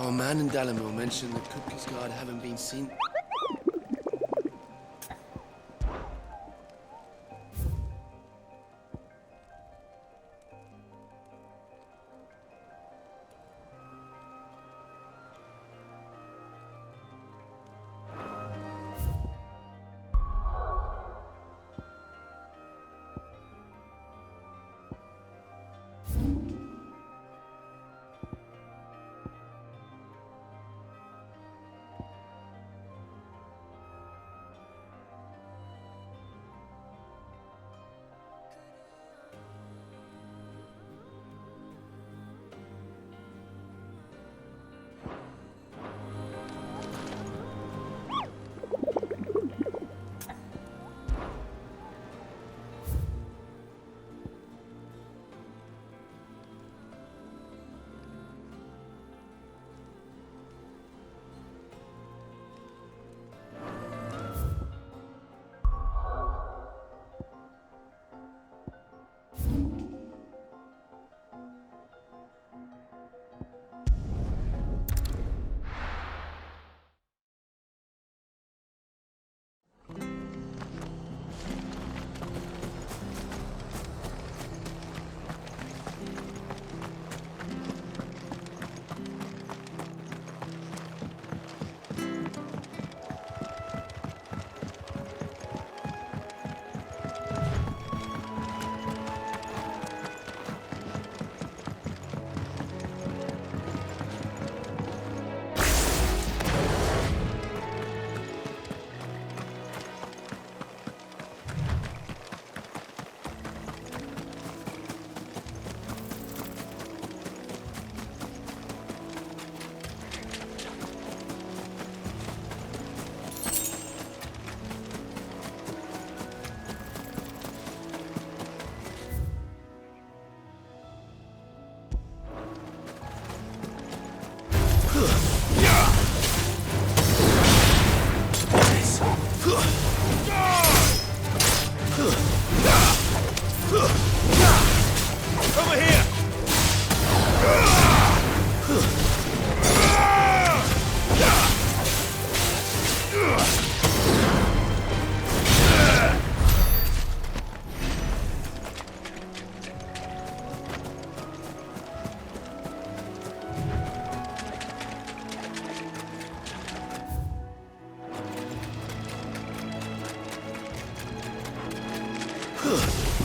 Our man in Dalamil mentioned the Cookies Guard haven't been seen.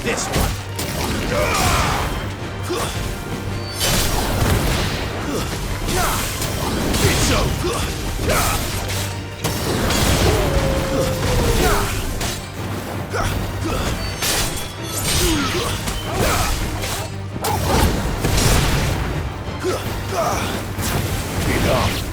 This one. It's over. Enough.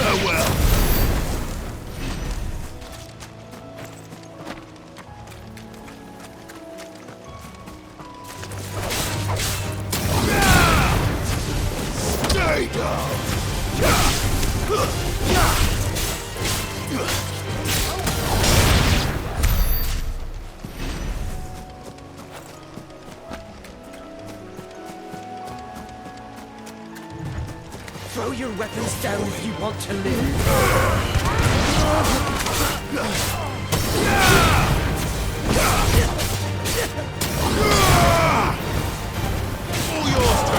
Farewell. Stay down. Throw your weapons down if you want to live. All yours,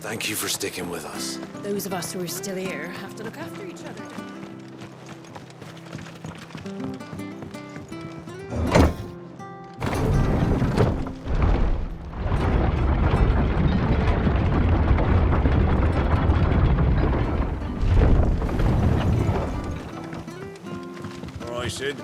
Thank you for sticking with us. Those of us who are still here have to look after each other. All right, Sid.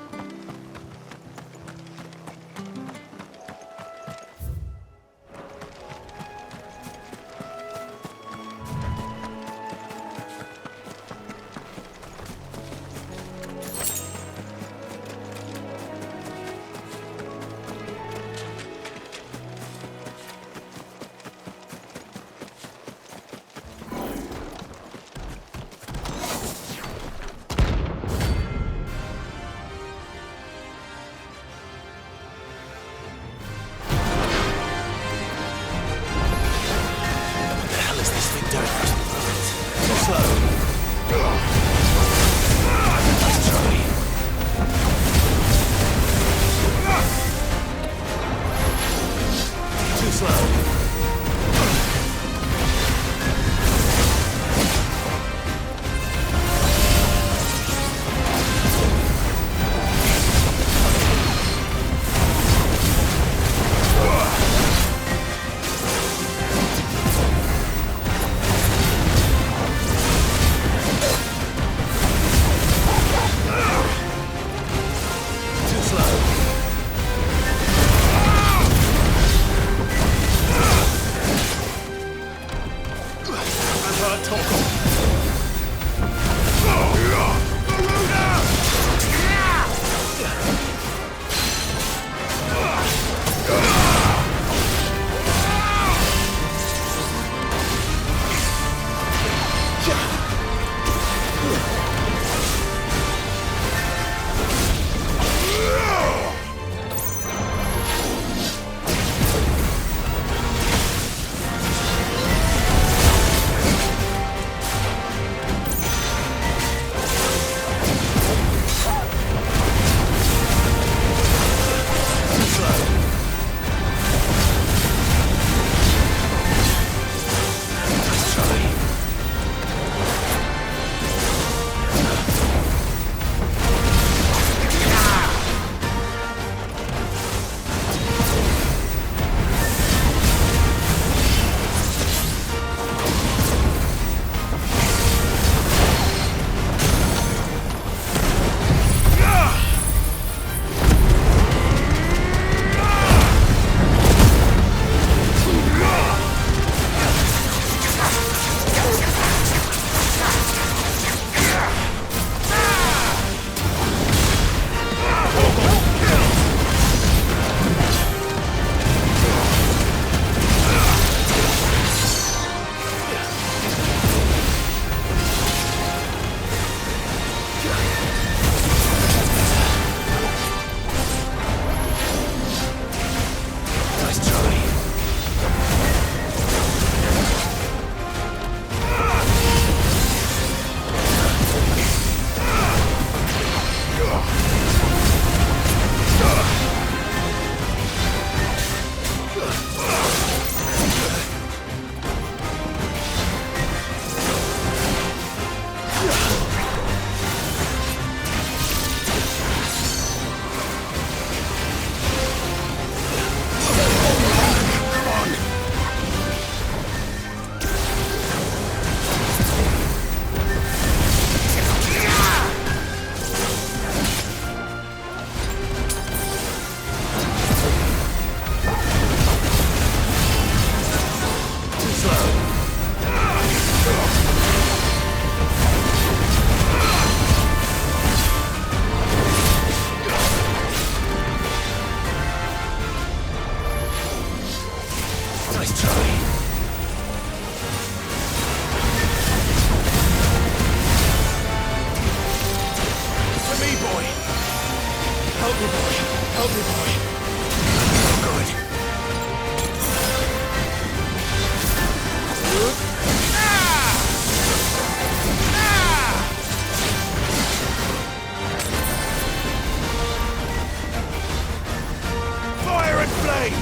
Fire and flame!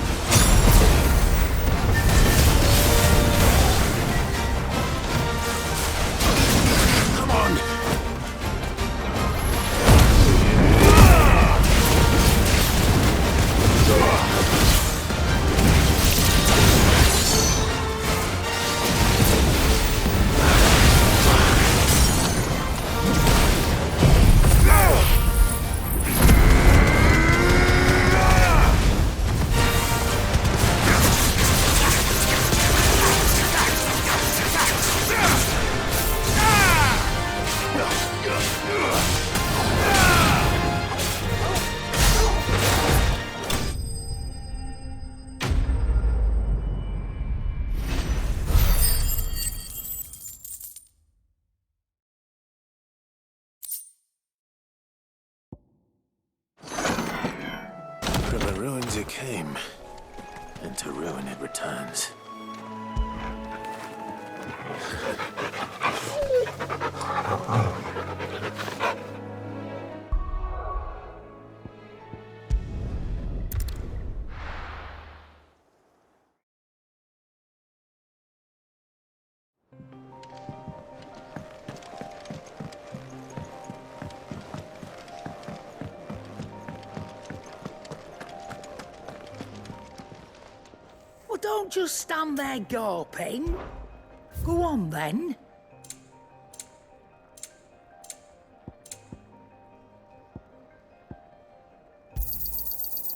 Come on! From the ruins it came, and to ruin it returns. Well, don't just stand there gawping. Go on, then.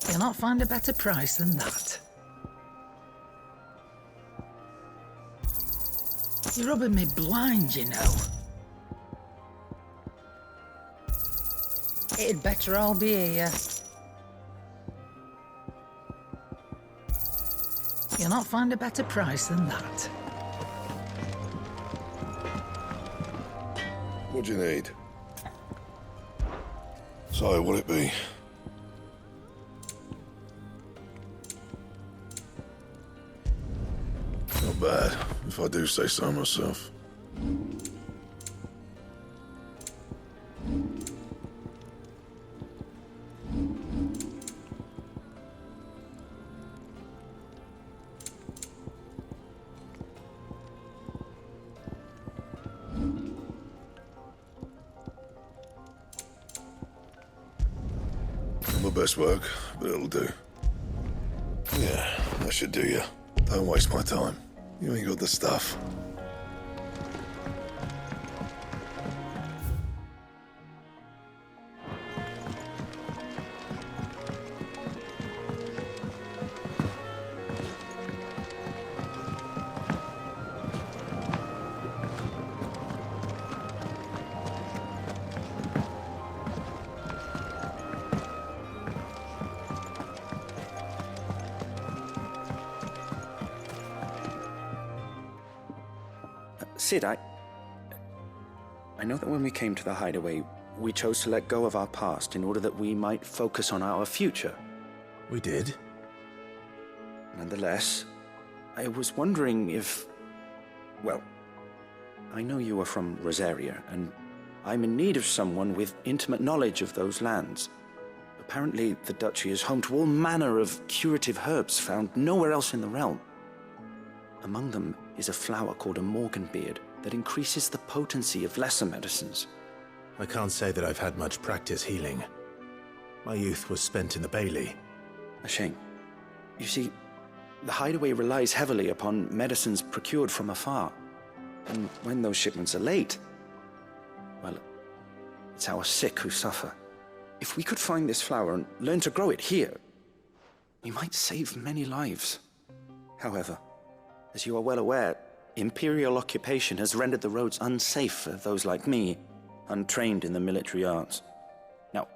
You'll not find a better price than that. You're rubbing me blind, you know. It'd better all be here. You'll not find a better price than that. What do you need? So, what'll it be? Not bad, if I do say so myself. Not my best work, but it'll do. Yeah, that should do you. Don't waste my time. You ain't got the stuff. Sid, I know that when we came to the hideaway, we chose to let go of our past in order that we might focus on our future. We did? Nonetheless, I was wondering if... Well, I know you are from Rosaria, and I'm in need of someone with intimate knowledge of those lands. Apparently, the duchy is home to all manner of curative herbs found nowhere else in the realm. Among them is a flower called a morganbeard that increases the potency of lesser medicines. I can't say that I've had much practice healing. My youth was spent in the Bailey. A shame. You see, the hideaway relies heavily upon medicines procured from afar. And when those shipments are late, well, it's our sick who suffer. If we could find this flower and learn to grow it here, we might save many lives. However, as you are well aware, imperial occupation has rendered the roads unsafe for those like me, untrained in the military arts. Now,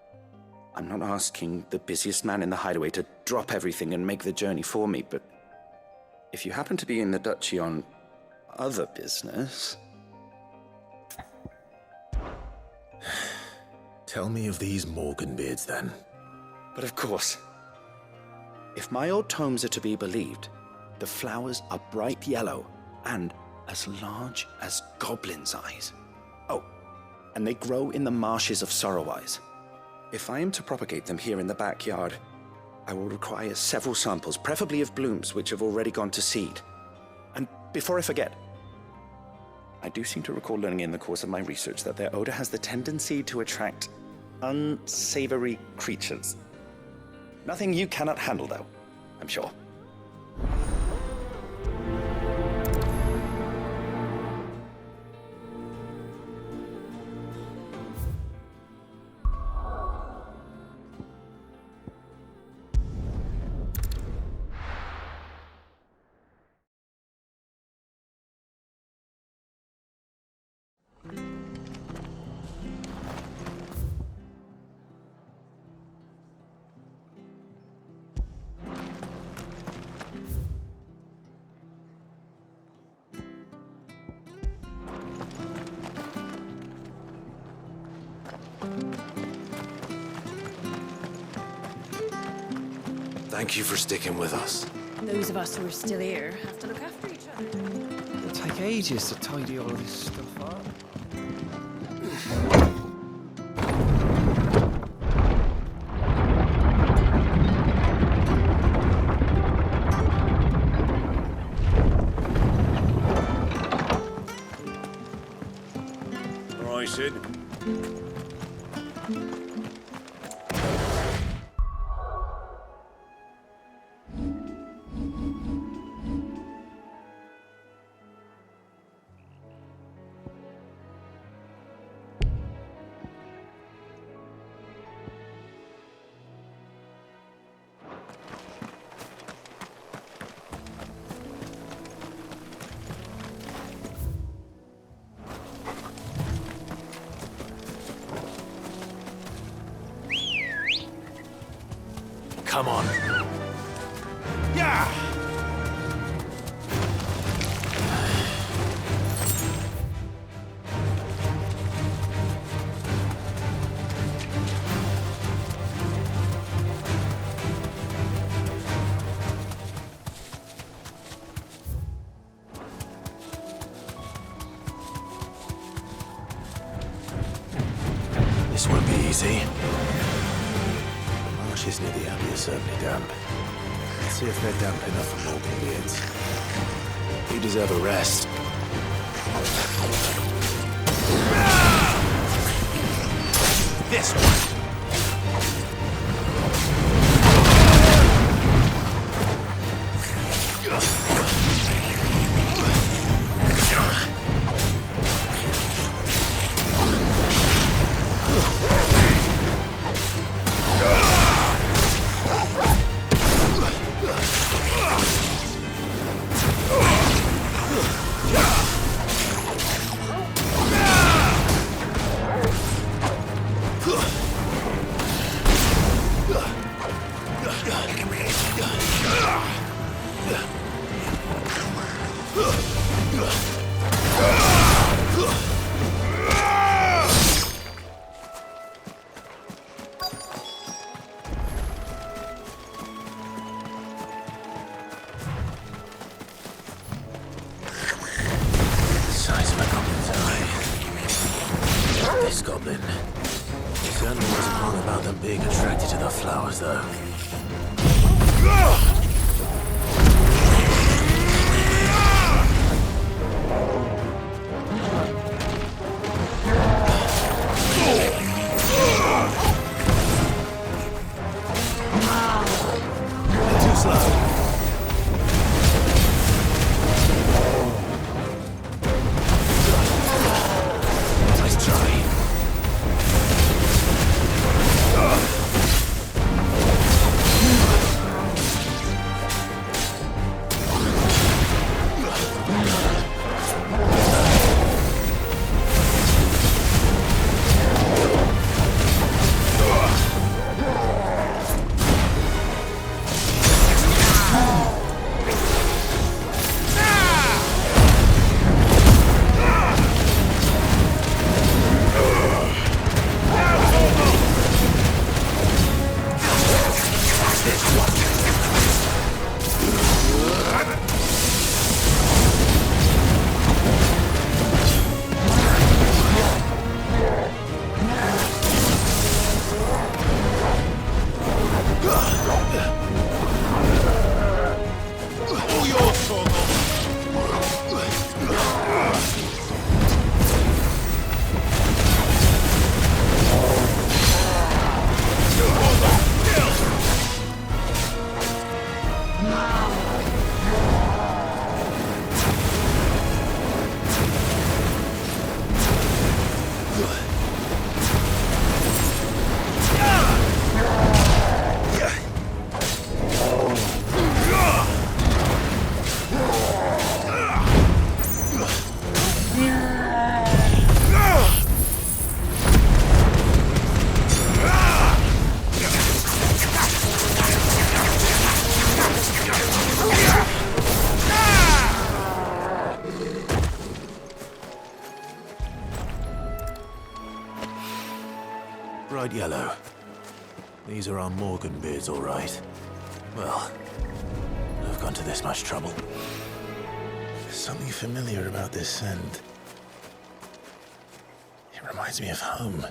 I'm not asking the busiest man in the hideaway to drop everything and make the journey for me, but if you happen to be in the duchy on other business... Tell me of these morganbeards, then. But of course, If my old tomes are to be believed, the flowers are bright yellow and as large as goblins' eyes. Oh, and they grow in the marshes of Sorrowwise. If I am to propagate them here in the backyard, I will require several samples, preferably of blooms which have already gone to seed. And before I forget, I do seem to recall learning in the course of my research that their odor has the tendency to attract unsavory creatures. Nothing you cannot handle, though, I'm sure. Thank you for sticking with us. Those of us who are still here have to look after each other. It'll take ages to tidy all this stuff up. All right, Sid. Come on. Yeah! This won't be easy. The marshes near the abbey are certainly damp. Let's see if they're damp enough for more periods. You deserve a rest. This one! Size of a goblin's eye. This goblin. He certainly wasn't wrong about them being attracted to the flowers, though. Too slow. Nice try. Bright yellow. These are our Morgan beards, all right. Well, I've gone to this much trouble. There's something familiar about this scent. It reminds me of home.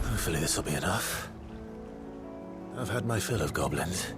Hopefully this will be enough. I've had my fill of goblins.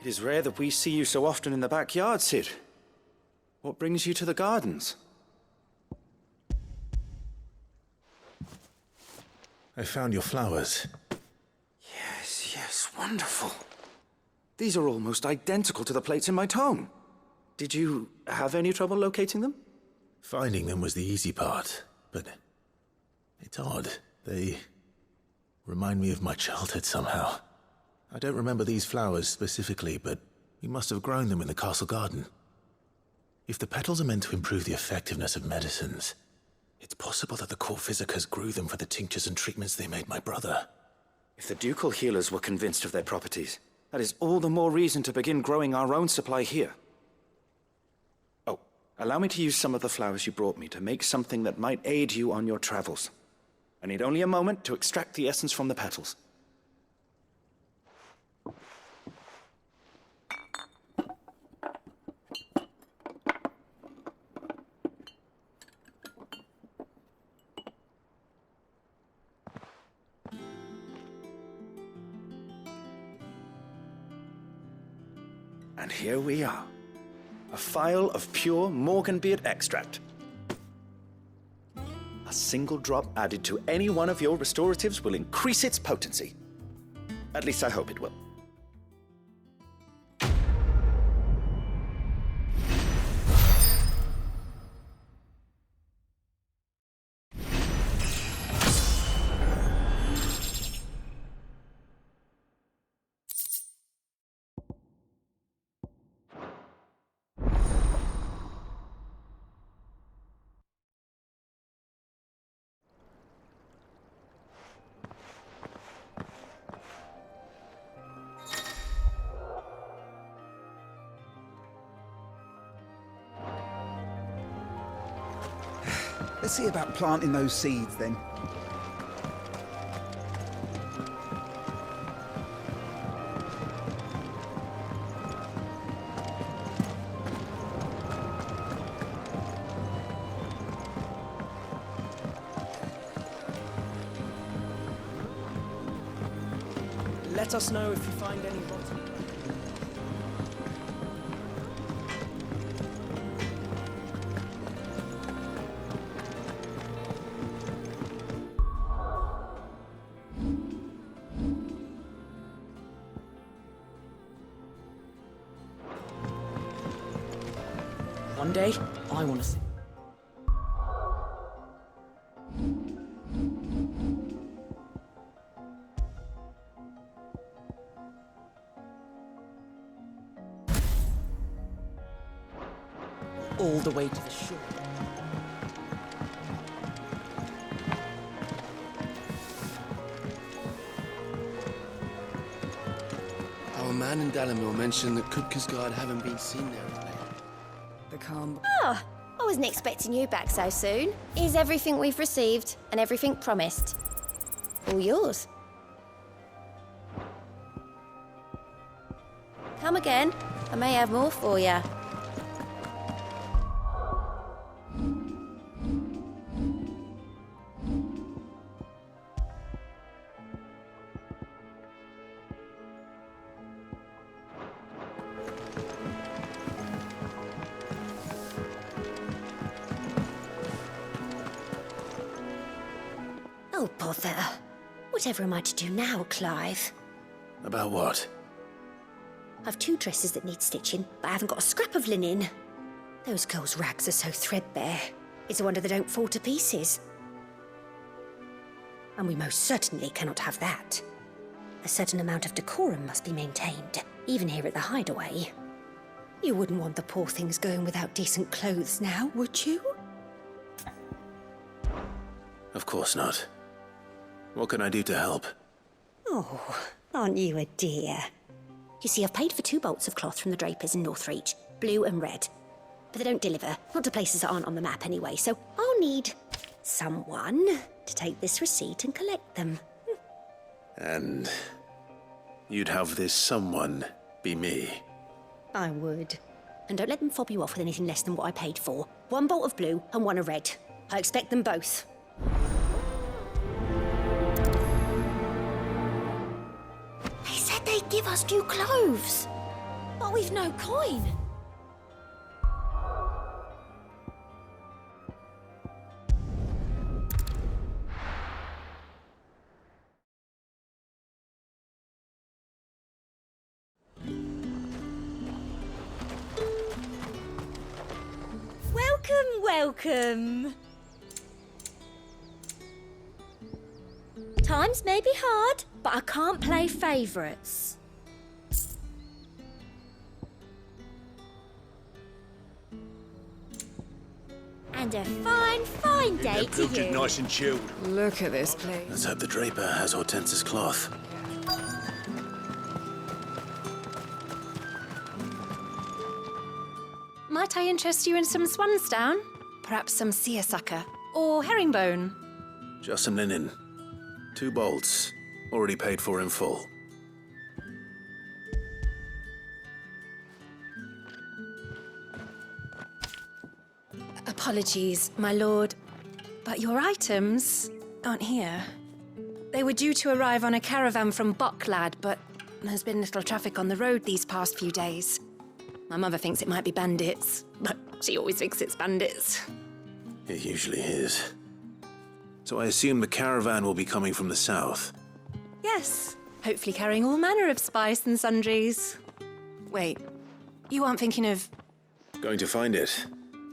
It is rare that we see you so often in the backyard, Sid. What brings you to the gardens? I found your flowers. Yes, wonderful. These are almost identical to the plates in my tome. Did you have any trouble locating them? Finding them was the easy part, but it's odd. They remind me of my childhood somehow. I don't remember these flowers specifically, but we must have grown them in the castle garden. If the petals are meant to improve the effectiveness of medicines, it's possible that the court physicers grew them for the tinctures and treatments they made my brother. If the ducal healers were convinced of their properties, that is all the more reason to begin growing our own supply here. Oh, allow me to use some of the flowers you brought me to make something that might aid you on your travels. I need only a moment to extract the essence from the petals. And here we are. A phial of pure Morganbeard extract. A single drop added to any one of your restoratives will increase its potency. At least I hope it will. Let's see about planting those seeds then. Let us know if you find any rotten. One day, I want to see. All the way to the shore. Dan and Dalamil mentioned that Kupka's guard haven't been seen there of late. The calm. Oh, I wasn't expecting you back so soon. Is everything we've received and everything promised all yours? Come again. I may have more for you. Oh, bother. Whatever am I to do now, Clive? About what? I've 2 dresses that need stitching, but I haven't got a scrap of linen. Those girls' rags are so threadbare. It's a wonder they don't fall to pieces. And we most certainly cannot have that. A certain amount of decorum must be maintained, even here at the Hideaway. You wouldn't want the poor things going without decent clothes now, would you? Of course not. What can I do to help? Oh, aren't you a dear? You see, I've paid for 2 bolts of cloth from the drapers in Northreach, blue and red. But they don't deliver, not to places that aren't on the map anyway, so I'll need someone to take this receipt and collect them. And you'd have this someone be me. I would. And don't let them fob you off with anything less than what I paid for. 1 bolt of blue and 1 of red. I expect them both. They said they'd give us new clothes. But we've no coin. Welcome. Times may be hard, but I can't play favourites. And a fine, fine day to you. Nice and chilled. Look at this place. Let's hope the draper has Hortense's cloth. Might I interest you in some swansdown? Perhaps some seersucker or herringbone? Just some linen. 2 bolts. Already paid for in full. Apologies, my lord, but your items aren't here. They were due to arrive on a caravan from Boklad, but there's been little traffic on the road these past few days. My mother thinks it might be bandits, but she always thinks it's bandits. It usually is. So I assume the caravan will be coming from the south. Yes, hopefully carrying all manner of spice and sundries. Wait, you aren't thinking of... Going to find it.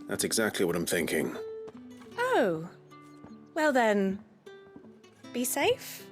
That's exactly what I'm thinking. Oh, well then, be safe.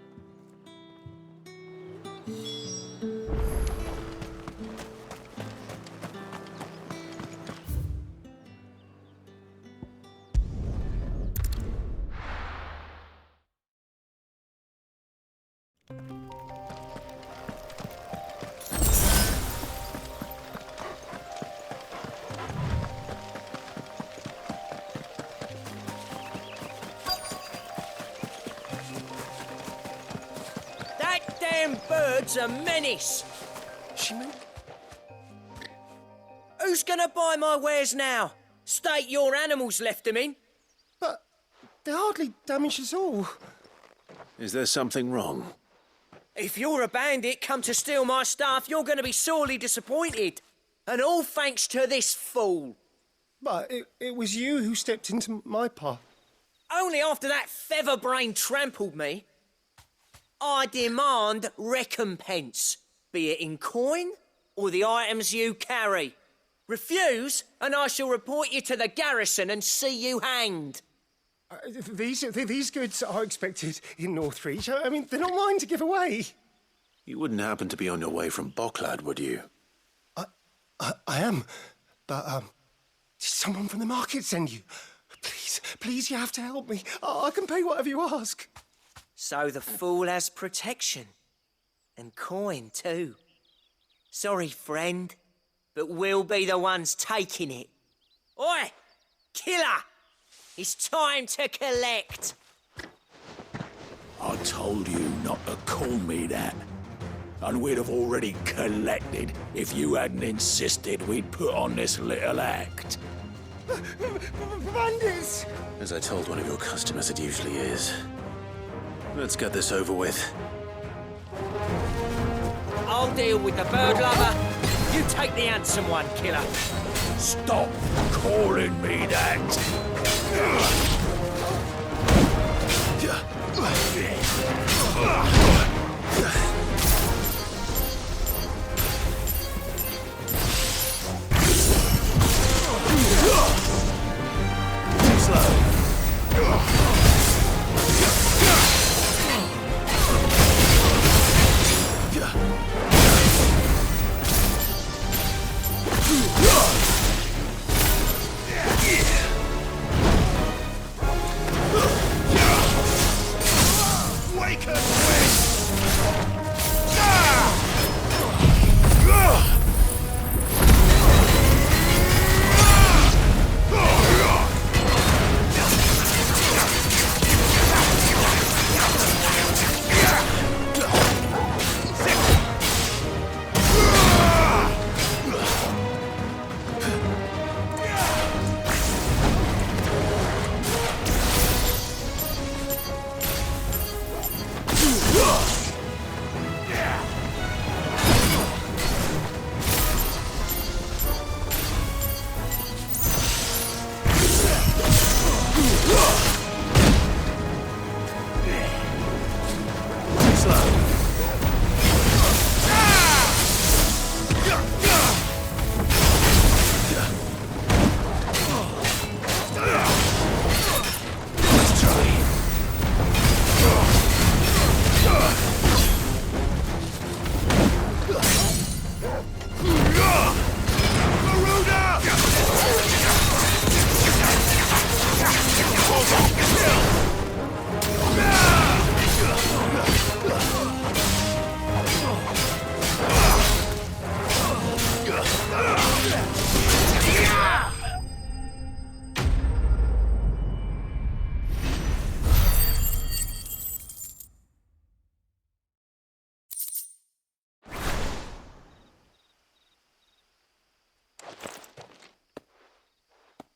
That damn bird's a menace. Who's gonna buy my wares now? State your animals left them in. But they hardly damage us all. Is there something wrong? If you're a bandit come to steal my stuff, you're gonna be sorely disappointed. And all thanks to this fool. But it was you who stepped into my path. Only after that feather-brain trampled me. I demand recompense, be it in coin or the items you carry. Refuse, and I shall report you to the garrison and see you hanged. These goods are expected in Northreach. I mean, they're not mine to give away. You wouldn't happen to be on your way from Boklad, would you? I am, but did someone from the market send you? Please, you have to help me. I can pay whatever you ask. So the fool has protection. And coin, too. Sorry, friend, but we'll be the ones taking it. Oi! Killer! It's time to collect! I told you not to call me that. And we'd have already collected if you hadn't insisted we'd put on this little act. Bandits! As I told one of your customers, it usually is. Let's get this over with. I'll deal with the bird lover. You take the handsome one, Killer. Stop calling me that!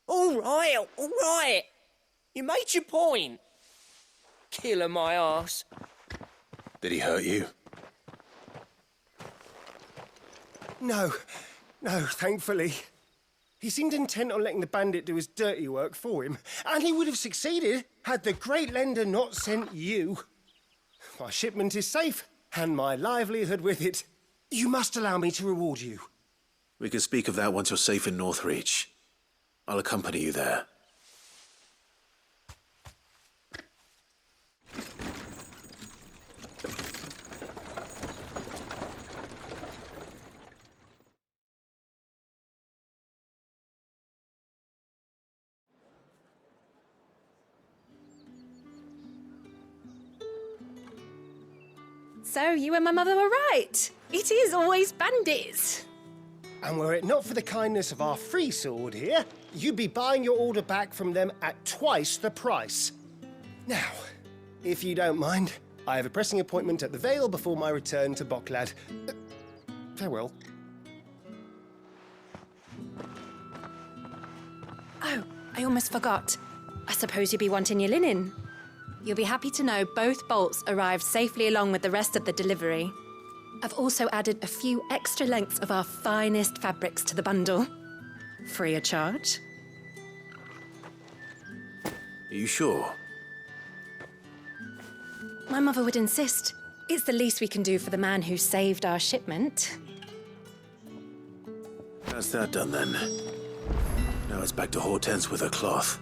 All right. You made your point. Killer my ass. Did he hurt you? No, thankfully. He seemed intent on letting the bandit do his dirty work for him, and he would have succeeded had the great lender not sent you. My shipment is safe, and my livelihood with it. You must allow me to reward you. We can speak of that once you're safe in Northreach. I'll accompany you there. So you and my mother were right. It is always bandits. And were it not for the kindness of our free sword here, you'd be buying your order back from them at twice the price. Now, if you don't mind, I have a pressing appointment at the Vale before my return to Boklad. Farewell. Oh, I almost forgot. I suppose you'll be wanting your linen. You'll be happy to know both bolts arrived safely along with the rest of the delivery. I've also added a few extra lengths of our finest fabrics to the bundle. Free of charge. Are you sure? My mother would insist. It's the least we can do for the man who saved our shipment. That's that done then. Now it's back to Hortense with her cloth.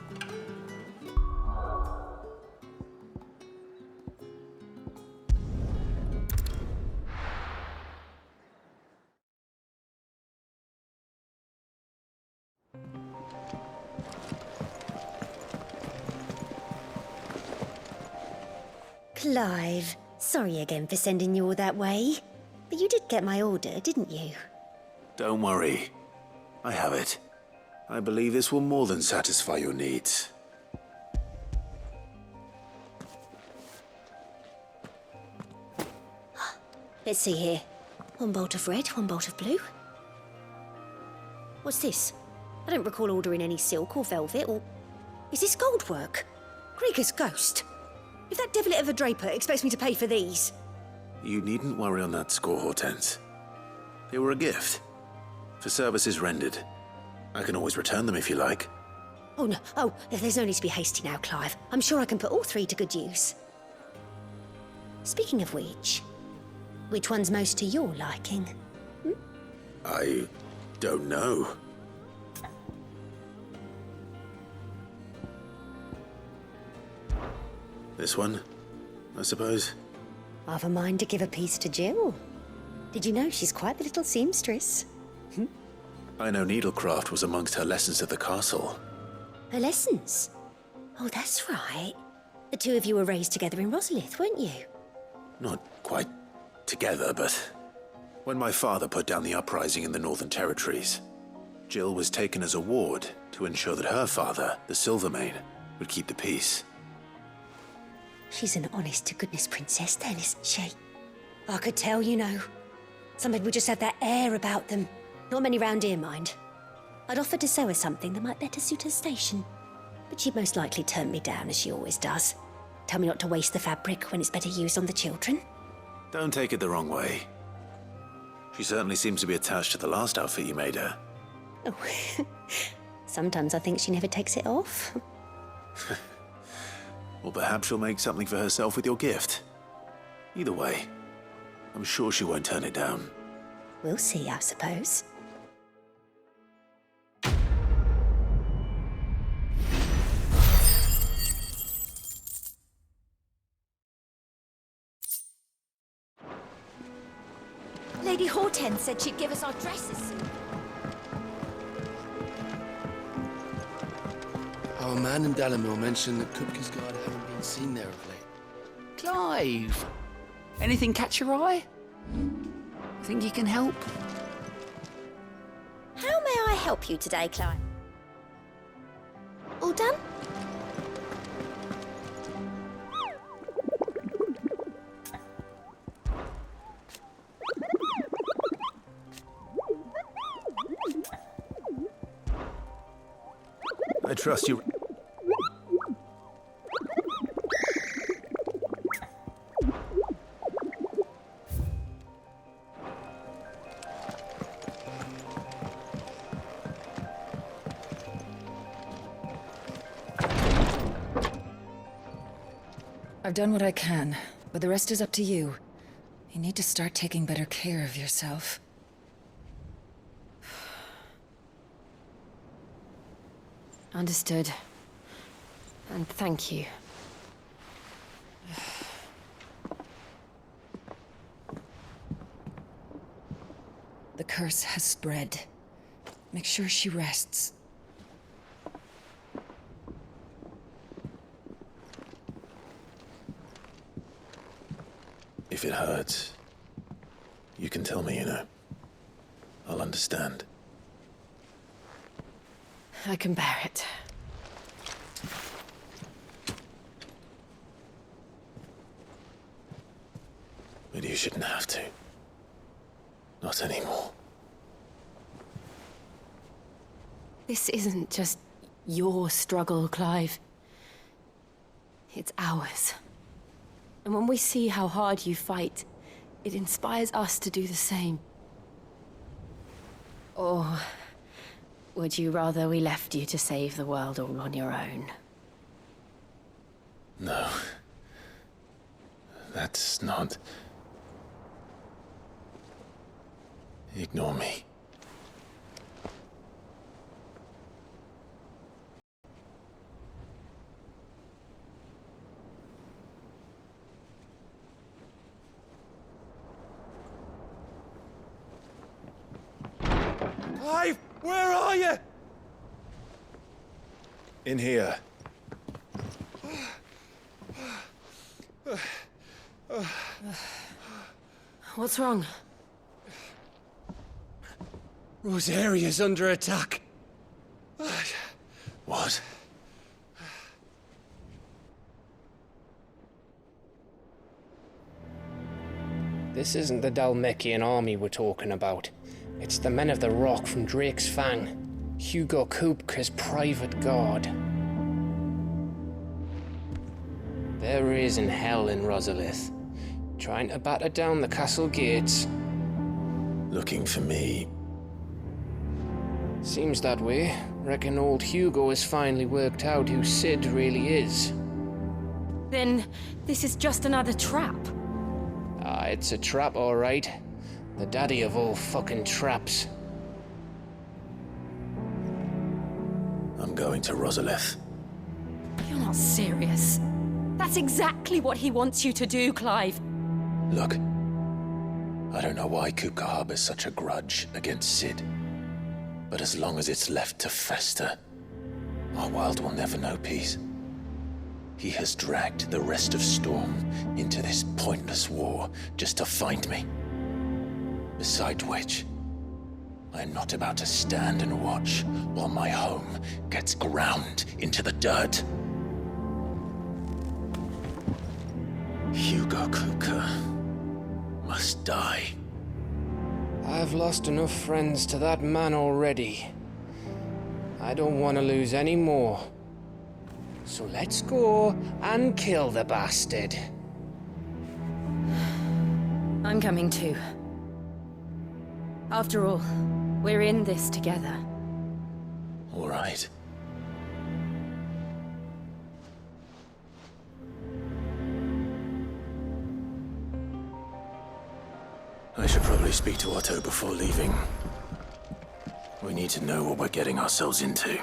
Clive, sorry again for sending you all that way. But you did get my order, didn't you? Don't worry. I have it. I believe this will more than satisfy your needs. Let's see here. 1 bolt of red, 1 bolt of blue. What's this? I don't recall ordering any silk or velvet or... Is this gold work? Krieger's ghost. If that devilit of a draper expects me to pay for these... You needn't worry on that score, Hortense. They were a gift. For services rendered. I can always return them if you like. Oh, no. Oh, there's no need to be hasty now, Clive. I'm sure I can put all 3 to good use. Speaking of which one's most to your liking? I don't know. This one, I suppose. I've a mind to give a piece to Jill. Did you know she's quite the little seamstress? I know needlecraft was amongst her lessons at the castle. Her lessons? Oh, that's right. The 2 of you were raised together in Rosalith, weren't you? Not quite together, but when my father put down the uprising in the Northern Territories, Jill was taken as a ward to ensure that her father, the Silvermane, would keep the peace. She's an honest-to-goodness princess then, isn't she? I could tell, you know. Some people just have that air about them. Not many round here, mind. I'd offered to sew her something that might better suit her station. But she'd most likely turn me down, as she always does. Tell me not to waste the fabric when it's better used on the children. Don't take it the wrong way. She certainly seems to be attached to the last outfit you made her. Oh, sometimes I think she never takes it off. Or perhaps she'll make something for herself with your gift. Either way, I'm sure she won't turn it down. We'll see, I suppose. Lady Hortense said she'd give us our dresses soon. Our man in Dalamore mentioned that Kupka's guard haven't been seen there of late. Clive! Anything catch your eye? Think you can help? How may I help you today, Clive? All done? I trust you. I've done what I can, but the rest is up to you. You need to start taking better care of yourself. Understood. And thank you. The curse has spread. Make sure she rests. If it hurts, you can tell me, you know. I'll understand. I can bear it. But you shouldn't have to. Not anymore. This isn't just your struggle, Clive. It's ours. And when we see how hard you fight, it inspires us to do the same. Or would you rather we left you to save the world all on your own? No. That's not... Ignore me. Clive, where are you? In here. What's wrong? Rosaria's under attack. What? This isn't the Dalmekian army we're talking about. It's the men of the Rock from Drake's Fang. Hugo Kupka's private guard. There is in hell in Rosalith, trying to batter down the castle gates. Looking for me. Seems that way. Reckon old Hugo has finally worked out who Sid really is. Then this is just another trap. Ah, it's a trap, all right. The daddy of all fucking traps. I'm going to Rosalith. You're not serious. That's exactly what he wants you to do, Clive. Look, I don't know why Kupka harbors such a grudge against Sid. But as long as it's left to fester, our world will never know peace. He has dragged the rest of Storm into this pointless war just to find me. Besides which, I am not about to stand and watch while my home gets ground into the dirt. Hugo Kupka must die. I've lost enough friends to that man already. I don't want to lose any more. So let's go and kill the bastard. I'm coming too. After all, we're in this together. All right. I should probably speak to Otto before leaving. We need to know what we're getting ourselves into.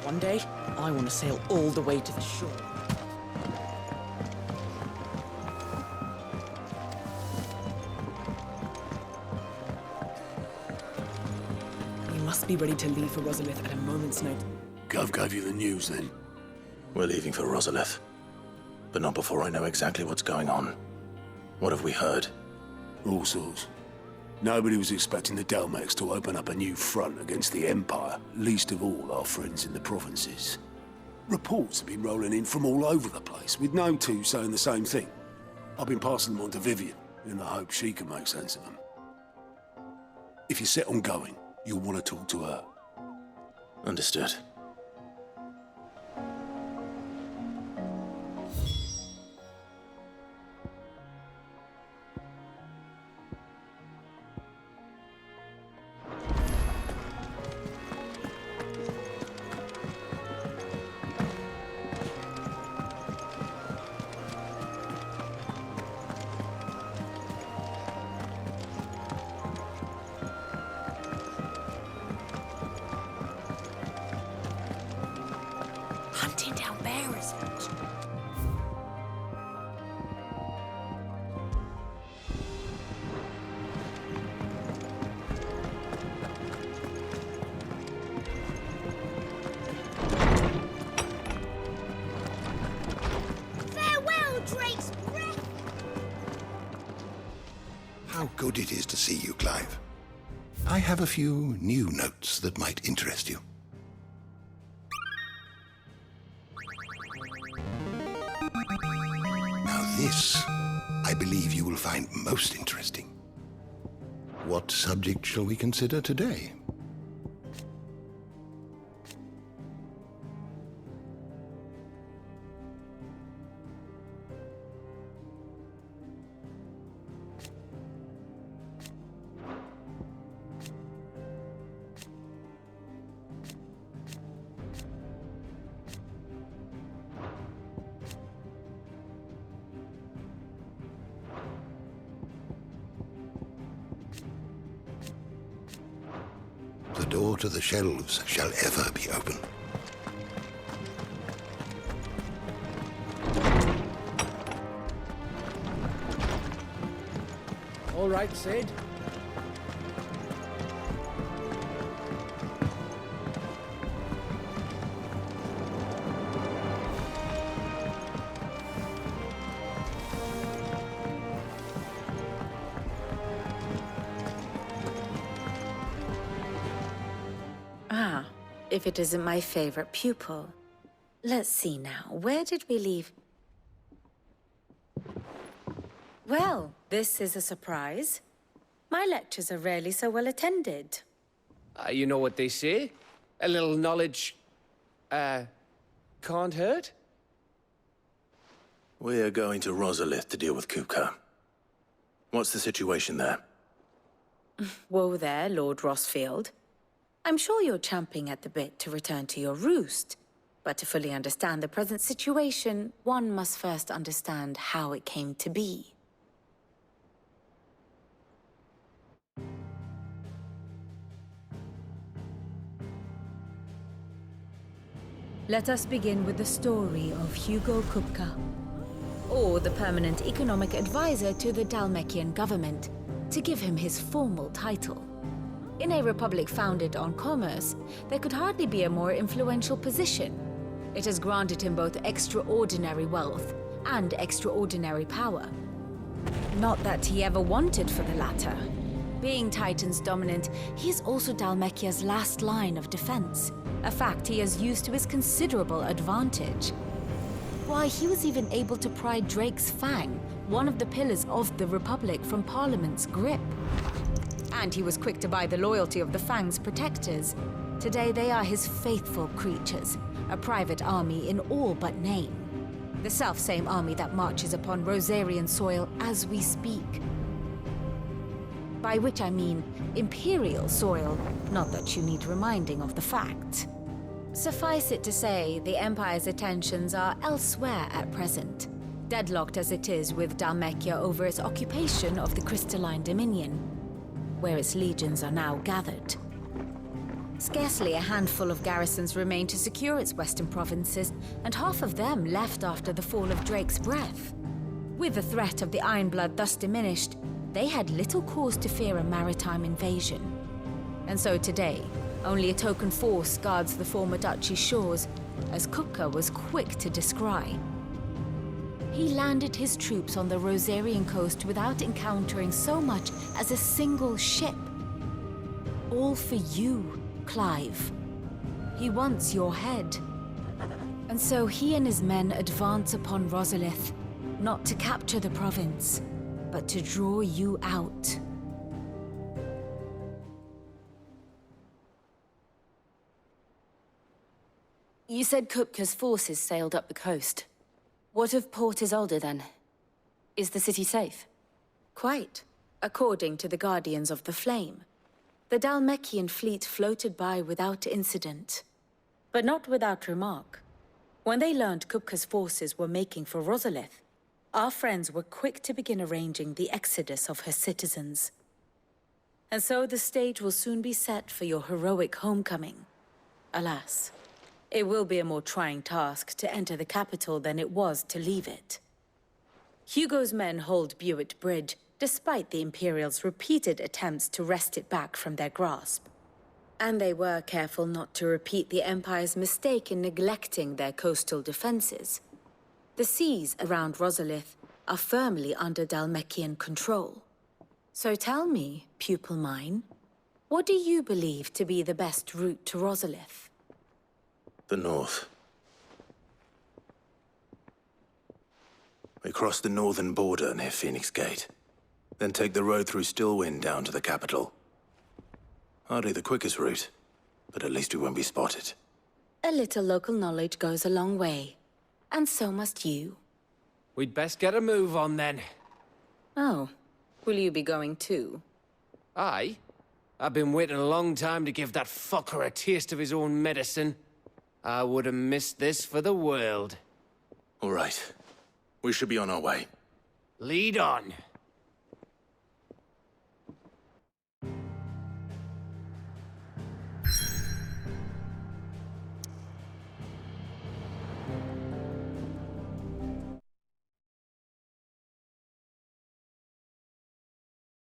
One day, I want to sail all the way to the shore. We must be ready to leave for Rosalith at a moment's notice. Gov gave you the news then? We're leaving for Rosalith. But not before I know exactly what's going on. What have we heard? All sorts. Nobody was expecting the Dalmex to open up a new front against the Empire, least of all our friends in the provinces. Reports have been rolling in from all over the place, with no two saying the same thing. I've been passing them on to Vivian, in the hope she can make sense of them. If you're set on going, you'll want to talk to her. Understood. Hunting down bearers. Farewell, Drake's breath! How good it is to see you, Clive. I have a few new notes that might interest you. Now this, I believe you will find most interesting. What subject shall we consider today? door to the shelves shall ever be open. All right, Sid. Ah, if it isn't my favorite pupil. Let's see now, where did we leave? Well, this is a surprise. My lectures are rarely so well attended. You know what they say? A little knowledge, can't hurt? We're going to Rosalith to deal with Kupka. What's the situation there? Whoa there, Lord Rossfield. I'm sure you're champing at the bit to return to your roost. But to fully understand the present situation, one must first understand how it came to be. Let us begin with the story of Hugo Kupka, or the permanent economic advisor to the Dhalmekian government, to give him his formal title. In a republic founded on commerce, there could hardly be a more influential position. It has granted him both extraordinary wealth and extraordinary power. Not that he ever wanted for the latter. Being Titan's dominant, he is also Dhalmekia's last line of defense, a fact he has used to his considerable advantage. Why, he was even able to pry Drake's Fang, one of the pillars of the Republic, from Parliament's grip. And he was quick to buy the loyalty of the Fang's protectors. Today they are his faithful creatures, a private army in all but name. The self-same army that marches upon Rosarian soil as we speak. By which I mean Imperial soil, not that you need reminding of the fact. Suffice it to say, the Empire's attentions are elsewhere at present, deadlocked as it is with Dhalmekia over its occupation of the Crystalline Dominion, where its legions are now gathered. Scarcely a handful of garrisons remain to secure its western provinces, and half of them left after the fall of Drake's Breath. With the threat of the Ironblood thus diminished, they had little cause to fear a maritime invasion. And so today, only a token force guards the former duchy's shores, as Kupka was quick to descry. He landed his troops on the Rosarian coast without encountering so much as a single ship. All for you, Clive. He wants your head. And so he and his men advance upon Rosalith, not to capture the province, but to draw you out. You said Kupka's forces sailed up the coast. What of Port Isolde, then? Is the city safe? Quite, according to the Guardians of the Flame. The Dhalmekian fleet floated by without incident. But not without remark. When they learned Kupka's forces were making for Rosalith, our friends were quick to begin arranging the exodus of her citizens. And so the stage will soon be set for your heroic homecoming. Alas, it will be a more trying task to enter the capital than it was to leave it. Hugo's men hold Buet Bridge, despite the Imperials' repeated attempts to wrest it back from their grasp. And they were careful not to repeat the Empire's mistake in neglecting their coastal defenses. The seas around Rosalith are firmly under Dhalmekian control. So tell me, pupil mine, what do you believe to be the best route to Rosalith? The north. We cross the northern border near Phoenix Gate, then take the road through Stillwind down to the capital. Hardly the quickest route, but at least we won't be spotted. A little local knowledge goes a long way. And so must you. We'd best get a move on, then. Oh, will you be going too? Aye. I've been waiting a long time to give that fucker a taste of his own medicine. I would have missed this for the world. All right. We should be on our way. Lead on.